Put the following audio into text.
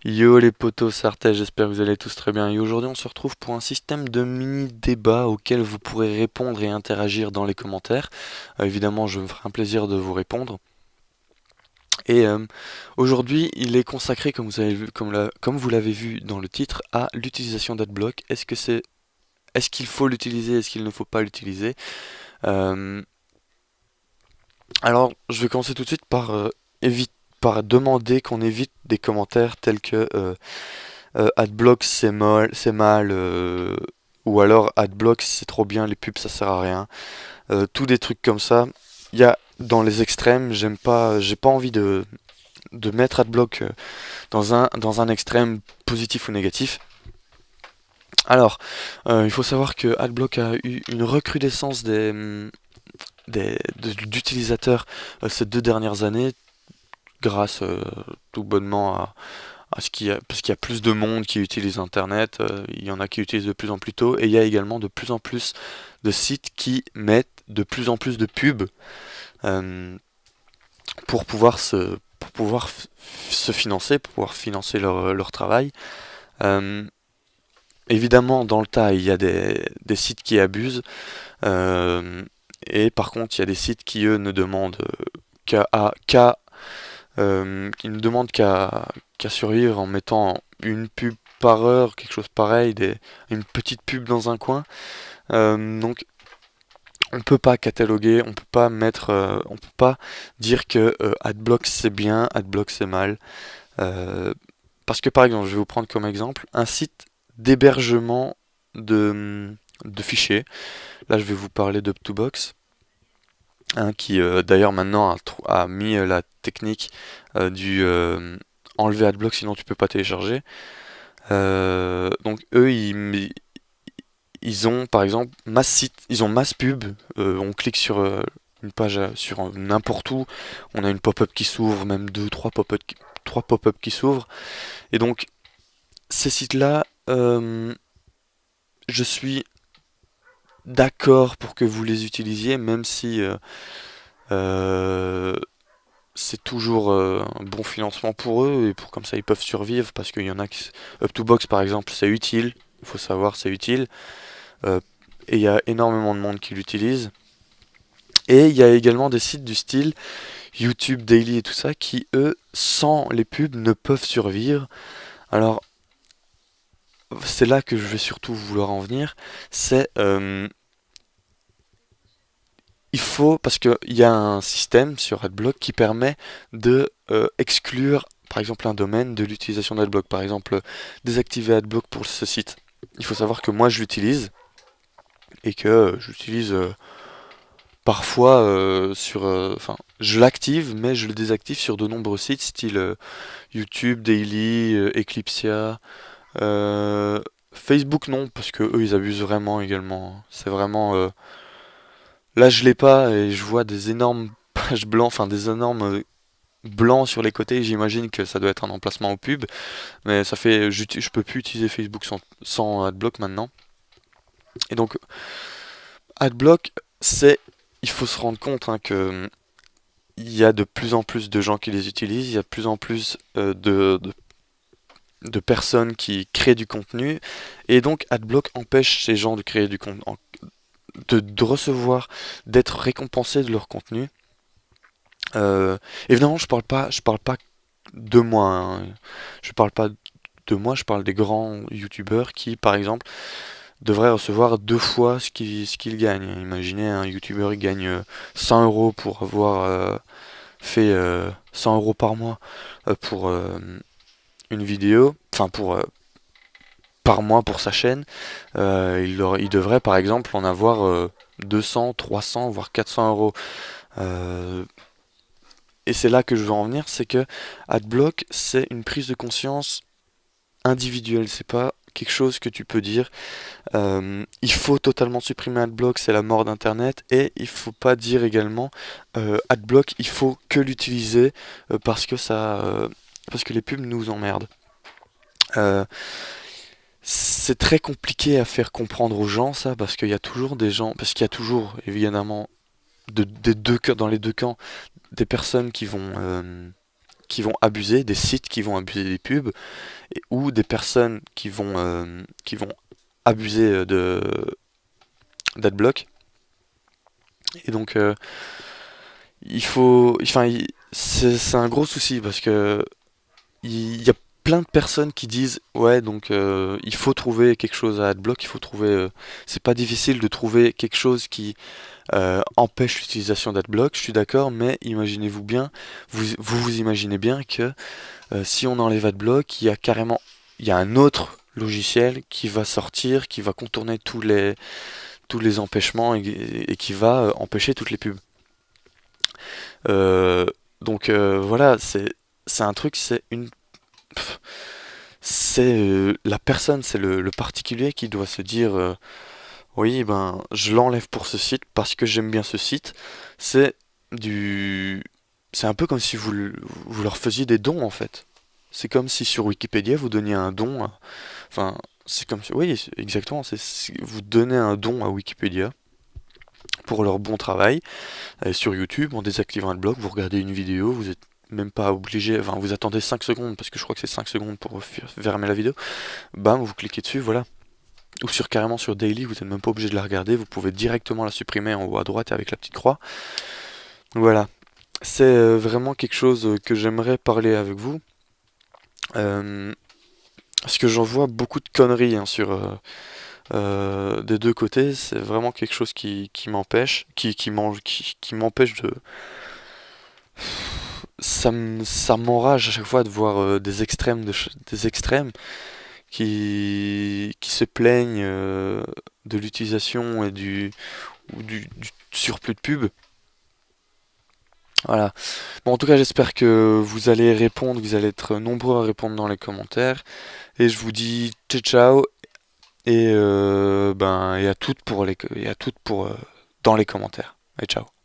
Yo les potos Sartège, j'espère que vous allez tous très bien. Et aujourd'hui, on se retrouve pour un système de mini-débat auquel vous pourrez répondre et interagir dans les commentaires. Évidemment, je me ferai un plaisir de vous répondre. Et aujourd'hui, il est consacré, comme vous avez vu, comme vous l'avez vu dans le titre, à l'utilisation d'Adblock. Est-ce qu'il faut l'utiliser, est-ce qu'il ne faut pas l'utiliser? Euh, alors, je vais commencer tout de suite par demander qu'on évite des commentaires tels que Adblock c'est mal, ou alors Adblock c'est trop bien, les pubs ça sert à rien. Tous des trucs comme ça. Il y a dans les extrêmes, j'ai pas envie de mettre Adblock dans un extrême positif ou négatif. Alors, il faut savoir que Adblock a eu une recrudescence d'utilisateurs ces 2 dernières années, grâce tout bonnement parce qu'il y a plus de monde qui utilise Internet, il y en a qui utilisent de plus en plus tôt, et il y a également de plus en plus de sites qui mettent de plus en plus de pubs euh, pour pouvoir se financer, pour pouvoir financer leur travail. Euh, Évidemment, dans le tas, il y a des sites qui abusent, euh, et par contre, il y a des sites qui, eux, ne demandent qui ne demandent qu'à survivre en mettant une pub par heure, quelque chose pareil, une petite pub dans un coin. Donc on peut pas cataloguer, on peut pas dire que Adblock c'est bien, Adblock c'est mal. Euh, Parce que par exemple, je vais vous prendre comme exemple un site d'hébergement de fichiers. Là, je vais vous parler d'Up2Box, hein, qui d'ailleurs maintenant a mis la technique du enlever Adblock sinon tu peux pas télécharger. Donc eux, ils ont par exemple masse site, ils ont masse pub. On clique sur une page, sur n'importe où, on a une pop-up qui s'ouvre, même deux, trois pop-up qui s'ouvrent. Et donc ces sites-là, je suis d'accord pour que vous les utilisiez, même si euh, c'est toujours un bon financement pour eux et pour comme ça ils peuvent survivre parce qu'il y en a qui Up2Box par exemple c'est utile, il faut savoir c'est utile. Euh, et il y a énormément de monde qui l'utilise. Et il y a également des sites du style YouTube Daily et tout ça qui, eux, sans les pubs, ne peuvent survivre. Alors, c'est là que je vais surtout vouloir en venir. C'est, il faut, parce qu'il y a un système sur AdBlock qui permet de exclure, par exemple, un domaine de l'utilisation d'AdBlock. Par exemple, désactiver AdBlock pour ce site. Il faut savoir que moi, je l'utilise et que j'utilise parfois enfin, je l'active, mais je le désactive sur de nombreux sites, style YouTube, Daily, Eclipsia, euh, Facebook non, parce que eux ils abusent vraiment également. C'est vraiment là je l'ai pas et je vois des énormes pages blancs, enfin des énormes blancs sur les côtés. J'imagine que ça doit être un emplacement aux pubs, mais ça fait je peux plus utiliser Facebook sans AdBlock maintenant. Et donc AdBlock, il faut se rendre compte hein, que il y a de plus en plus de gens qui les utilisent, il y a de plus en plus de personnes qui créent du contenu, et donc AdBlock empêche ces gens de créer du contenu, de recevoir, d'être récompensés de leur contenu. Euh, Évidemment, je parle pas de moi, hein. Je parle pas de moi, je parle des grands youtubeurs qui, par exemple, devraient recevoir 2 fois ce qu'ils gagnent. Imaginez un youtubeur, il gagne 100 euros pour avoir fait 100 euros par mois pour une vidéo, enfin pour par mois pour sa chaîne, il devrait par exemple en avoir 200, 300, voire 400 euros. Euh, et c'est là que je veux en venir, c'est que Adblock, c'est une prise de conscience individuelle, c'est pas quelque chose que tu peux dire. Il faut totalement supprimer Adblock, c'est la mort d'Internet, et il faut pas dire également Adblock, il faut que l'utiliser parce que les pubs nous emmerdent. Euh, c'est très compliqué à faire comprendre aux gens ça, parce qu'il y a toujours des gens, parce qu'il y a toujours évidemment dans les deux camps des personnes qui vont abuser, des sites qui vont abuser des pubs, ou des personnes qui vont abuser d'adblock. Et donc, il faut, enfin, c'est un gros souci parce que il y a plein de personnes qui disent ouais, donc il faut trouver quelque chose à adblock, il faut trouver, c'est pas difficile de trouver quelque chose qui empêche l'utilisation d'adblock, je suis d'accord, mais imaginez-vous bien, vous imaginez bien que si on enlève adblock, il y a un autre logiciel qui va sortir, qui va contourner tous les empêchements et qui va empêcher toutes les pubs. Euh, voilà, c'est un truc, c'est la personne, c'est le particulier qui doit se dire oui, ben je l'enlève pour ce site parce que j'aime bien ce site. C'est du, c'est un peu comme si vous leur faisiez des dons en fait. C'est comme si sur Wikipédia vous donniez un don. Enfin, c'est comme si, oui, exactement. Vous donnez un don à Wikipédia pour leur bon travail. Sur YouTube, en désactivant AdBlock, vous regardez une vidéo, vous êtes même pas obligé, enfin vous attendez 5 secondes, parce que je crois que c'est 5 secondes pour fermer la vidéo, bam, vous cliquez dessus, voilà. Ou carrément sur Daily, vous n'êtes même pas obligé de la regarder, vous pouvez directement la supprimer en haut à droite avec la petite croix. Voilà. C'est vraiment quelque chose que j'aimerais parler avec vous. Euh, Parce que j'en vois beaucoup de conneries hein, des deux côtés, c'est vraiment quelque chose qui m'empêche, qui m'empêche de, ça m'enrage à chaque fois de voir des extrêmes, des extrêmes qui se plaignent de l'utilisation et du surplus de pub. Voilà. Bon, en tout cas, j'espère que vous allez répondre, vous allez être nombreux à répondre dans les commentaires. Et je vous dis ciao ciao et à toutes pour dans les commentaires. Et ciao.